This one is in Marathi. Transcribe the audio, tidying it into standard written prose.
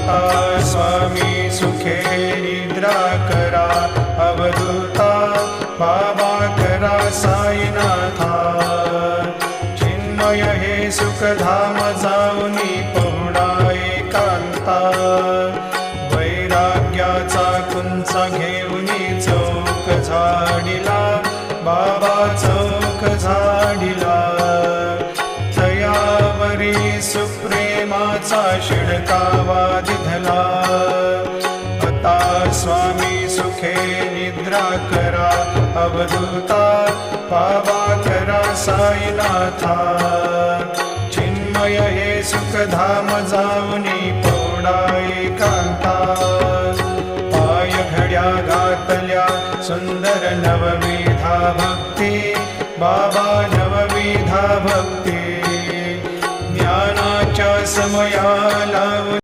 आता स्वामी सुखे निद्रा करा, अवधूता बाबा करा साईनाथा। चिन्मय हे सुखधाम जाऊनी पहुडा एकांता, वैराग्याचा कुंचा घेऊनी चौक झाडिला, बाबा चौक झाडिला। तयावरी सुप्रेमाचा शिडकावा दिधला, आता स्वामी सुखे निद्रा करा, अवधूता बाबा करा साईनाथा। चिन्मय हे सुखधाम जाऊनी पहुडा एकांता, पाय घड्या घातल्या सुंदर नवविधा भक्ती, बाबा नवविधा भक्ती। ज्ञानाच्या समयाला